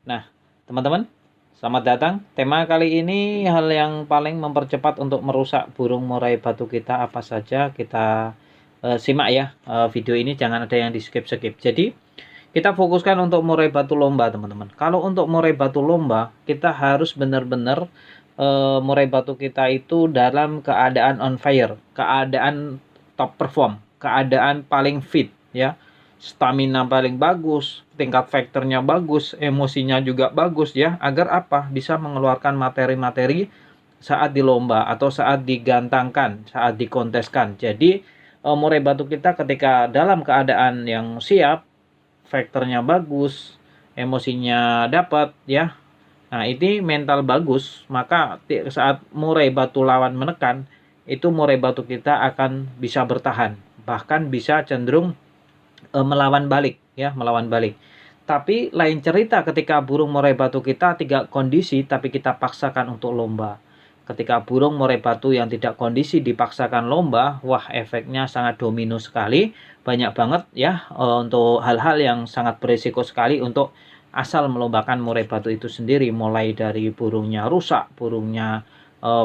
Nah, teman-teman, selamat datang. Tema kali ini hal yang paling mempercepat untuk merusak burung murai batu kita apa saja. Kita simak ya video ini, jangan ada yang di skip-skip. Jadi, kita fokuskan untuk murai batu lomba, teman-teman. Kalau untuk murai batu lomba, kita harus benar-benar murai batu kita itu dalam keadaan on fire, keadaan top perform, keadaan paling fit ya. Stamina paling bagus, tingkat faktornya bagus, emosinya juga bagus ya, agar apa? Bisa mengeluarkan materi-materi saat di lomba atau saat digantangkan, saat dikonteskan. Jadi murai batu kita ketika dalam keadaan yang siap, faktornya bagus, emosinya dapat ya. Nah, ini mental bagus, maka saat murai batu lawan menekan, itu murai batu kita akan bisa bertahan, bahkan bisa cenderung melawan balik ya, melawan balik. Tapi lain cerita ketika burung murai batu kita tidak kondisi tapi kita paksakan untuk lomba. Ketika burung murai batu yang tidak kondisi dipaksakan lomba, wah efeknya sangat domino sekali. Banyak banget ya untuk hal-hal yang sangat berisiko sekali untuk asal melombakan murai batu itu sendiri. Mulai dari burungnya rusak, burungnya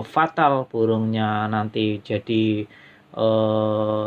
fatal, burungnya nanti jadi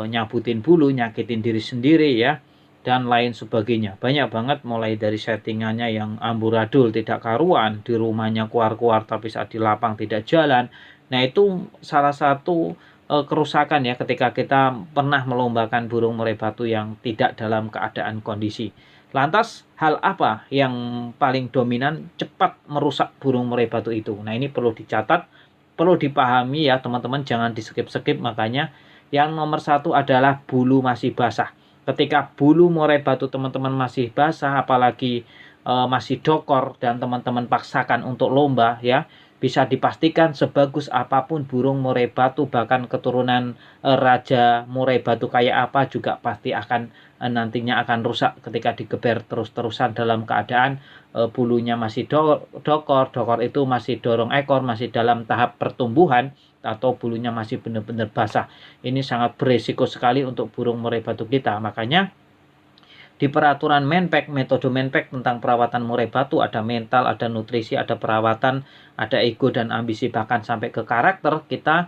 nyabutin bulu, nyakitin diri sendiri ya, dan lain sebagainya. Banyak banget, mulai dari settingannya yang amburadul tidak karuan, di rumahnya kuar-kuar tapi saat di lapang tidak jalan. Nah, itu salah satu kerusakan ya ketika kita pernah melombakan burung murai batu yang tidak dalam keadaan kondisi. Lantas hal apa yang paling dominan cepat merusak burung murai batu itu? Nah, ini perlu dicatat, perlu dipahami ya teman-teman, jangan di skip-skip. Makanya yang nomor satu adalah bulu masih basah. Ketika bulu murai batu teman-teman masih basah, apalagi masih dokor dan teman-teman paksakan untuk lomba ya, bisa dipastikan sebagus apapun burung murai batu, bahkan keturunan raja murai batu kayak apa juga pasti akan nantinya akan rusak ketika digeber terus-terusan dalam keadaan bulunya masih dokor. Dokor itu masih dorong ekor, masih dalam tahap pertumbuhan, atau bulunya masih benar-benar basah. Ini sangat berisiko sekali untuk burung murai batu kita. Makanya di peraturan Menpek, metode Menpek tentang perawatan murai batu, ada mental, ada nutrisi, ada perawatan, ada ego dan ambisi, bahkan sampai ke karakter. Kita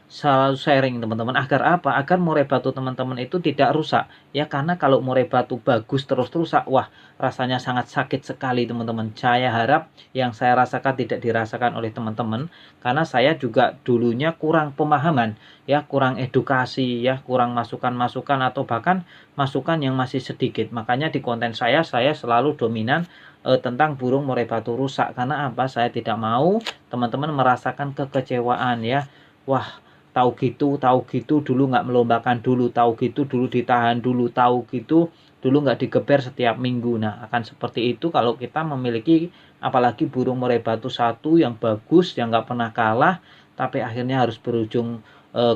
selalu sharing teman-teman, agar apa? Agar murai batu teman-teman itu tidak rusak ya. Karena kalau murai batu bagus terus rusak, wah rasanya sangat sakit sekali teman-teman. Saya harap yang saya rasakan tidak dirasakan oleh teman-teman, karena saya juga dulunya kurang pemahaman ya, kurang edukasi ya, kurang masukan-masukan atau bahkan masukan yang masih sedikit. Makanya di konten saya selalu dominan tentang burung murai batu rusak. Karena apa? Saya tidak mau teman-teman merasakan kekecewaan ya. Wah, tahu gitu dulu nggak melombakan dulu, tahu gitu dulu ditahan dulu, tahu gitu dulu nggak digeber setiap minggu. Nah, akan seperti itu kalau kita memiliki apalagi burung murai batu satu yang bagus, yang nggak pernah kalah, tapi akhirnya harus berujung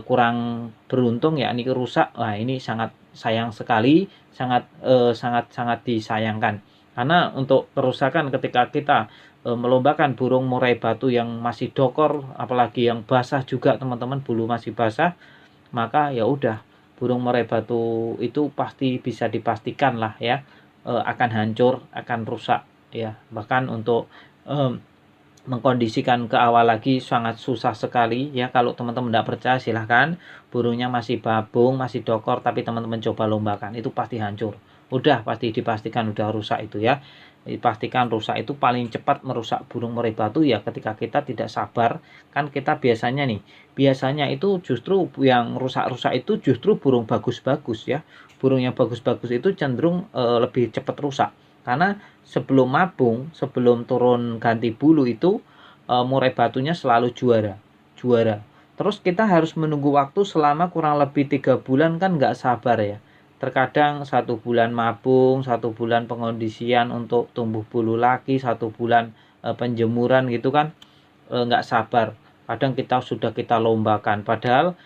kurang beruntung ya, ini rusak. Wah, ini sangat sayang sekali, sangat disayangkan. Karena untuk kerusakan ketika kita melombakan burung murai batu yang masih dokor, apalagi yang basah juga teman-teman, bulu masih basah, maka ya udah, burung murai batu itu pasti bisa dipastikan lah ya akan hancur, akan rusak ya. Bahkan untuk mengkondisikan ke awal lagi sangat susah sekali ya. Kalau teman-teman tidak percaya, silahkan, burungnya masih babung, masih dokor, tapi teman-teman coba lombakan, itu pasti hancur. Udah pasti dipastikan udah rusak itu ya. Dipastikan rusak. Itu paling cepat merusak burung murai batu ya ketika kita tidak sabar. Kan kita biasanya itu justru yang rusak-rusak itu justru burung bagus-bagus ya. Burung yang bagus-bagus itu cenderung lebih cepat rusak. Karena sebelum mabung, sebelum turun ganti bulu itu murai batunya selalu juara. Terus kita harus menunggu waktu selama kurang lebih 3 bulan, kan nggak sabar ya. Terkadang 1 bulan mabung, 1 bulan pengondisian untuk tumbuh bulu lagi, 1 bulan penjemuran gitu kan, nggak sabar. Kadang kita lombakan, padahal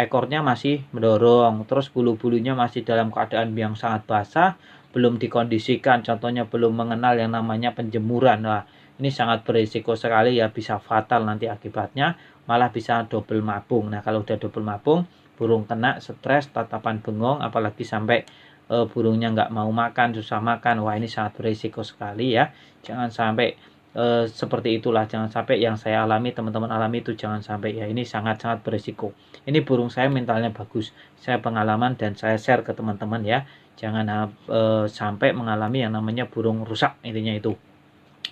ekornya masih mendorong, terus bulu-bulunya masih dalam keadaan yang sangat basah, belum dikondisikan, contohnya belum mengenal yang namanya penjemuran. Nah, ini sangat berisiko sekali ya, bisa fatal nanti akibatnya, malah bisa double mabung. Nah, kalau udah double mabung, burung kena stres, tatapan bengong, apalagi sampai burungnya nggak mau makan, susah makan, wah ini sangat berisiko sekali ya. Jangan sampai seperti itulah, jangan sampai yang saya alami, teman-teman alami itu jangan sampai ya, ini sangat-sangat berisiko. Ini burung saya mentalnya bagus, saya pengalaman dan saya share ke teman-teman ya. Jangan sampai mengalami yang namanya burung rusak, intinya itu.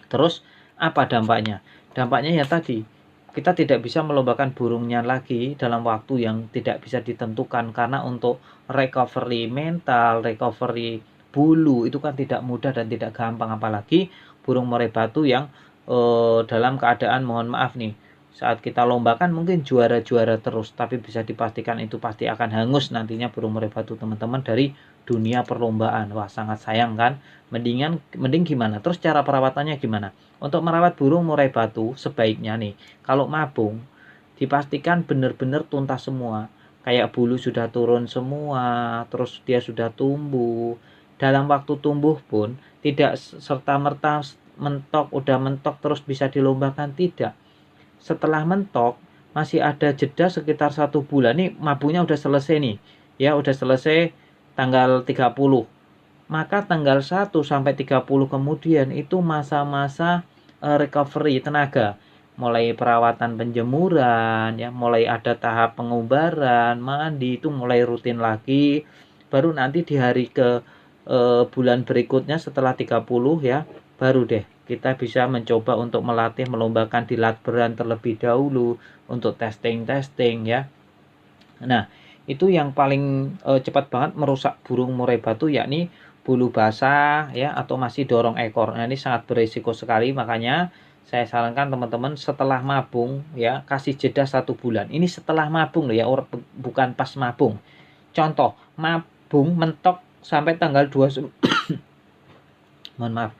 Terus apa dampaknya? Dampaknya ya tadi, kita tidak bisa melombakan burungnya lagi dalam waktu yang tidak bisa ditentukan, karena untuk recovery mental, recovery bulu itu kan tidak mudah dan tidak gampang, apalagi burung murai batu yang dalam keadaan mohon maaf nih, saat kita lombakan mungkin juara-juara terus, tapi bisa dipastikan itu pasti akan hangus nantinya burung murai batu teman-teman dari dunia perlombaan. Wah sangat sayang kan. Mending gimana? Terus cara perawatannya gimana? Untuk merawat burung murai batu sebaiknya nih, kalau mabung dipastikan benar-benar tuntas semua. Kayak bulu sudah turun semua, terus dia sudah tumbuh. Dalam waktu tumbuh pun tidak serta-merta udah mentok terus bisa dilombakan, tidak. Setelah mentok masih ada jeda sekitar 1 bulan nih, mabungnya udah selesai nih. Ya, udah selesai tanggal 30. Maka tanggal 1 sampai 30 kemudian itu masa-masa recovery tenaga. Mulai perawatan penjemuran ya, mulai ada tahap pengumbaran, mandi itu mulai rutin lagi. Baru nanti di hari ke bulan berikutnya setelah 30 ya, baru deh kita bisa mencoba untuk melatih melombakan di latberan terlebih dahulu untuk testing ya. Nah, itu yang paling cepat banget merusak burung murai batu, yakni bulu basah ya, atau masih dorong ekor. Nah, ini sangat berisiko sekali, makanya saya sarankan teman-teman setelah mabung ya, kasih jeda 1 bulan. Ini setelah mabung loh ya, bukan pas mabung. Contoh, mabung mentok sampai tanggal 20 mohon maaf,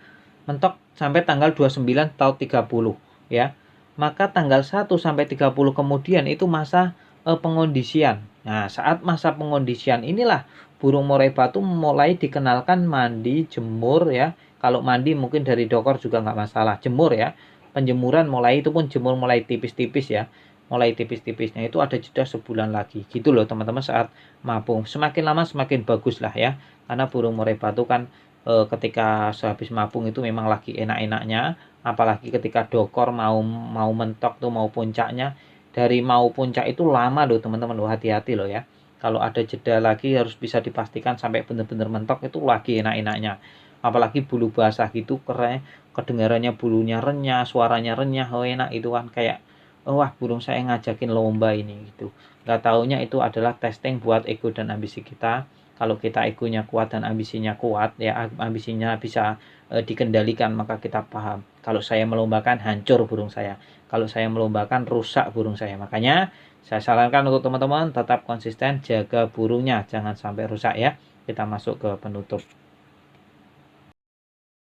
mentok sampai tanggal 29 atau 30 ya. Maka tanggal 1 sampai 30 kemudian itu masa pengondisian. Nah, saat masa pengondisian inilah burung murai batu mulai dikenalkan mandi, jemur ya. Kalau mandi mungkin dari dokor juga nggak masalah, jemur ya. Penjemuran mulai itu pun jemur mulai tipis-tipis ya. Mulai tipis-tipisnya itu ada jeda 1 bulan lagi. Gitu loh teman-teman saat mabung. Semakin lama semakin bagus lah ya. Karena burung murai batu kan ketika sehabis mabung itu memang lagi enak-enaknya, apalagi ketika dokor mau mentok tuh, mau puncaknya. Dari mau puncak itu lama loh teman-teman, loh hati-hati loh ya. Kalau ada jeda lagi harus bisa dipastikan sampai benar-benar mentok itu lagi enak-enaknya. Apalagi bulu basah gitu, keren, kedengarannya bulunya renyah, suaranya renyah, oh enak itu kan, kayak wah burung saya ngajakin lomba ini gitu. Nggak taunya itu adalah testing buat ego dan ambisi kita. Kalau kita egonya kuat dan ambisinya kuat ya, ambisinya bisa dikendalikan, maka kita paham kalau saya melombakan hancur burung saya, kalau saya melombakan rusak burung saya. Makanya saya sarankan untuk teman-teman tetap konsisten jaga burungnya, jangan sampai rusak ya. Kita masuk ke penutup.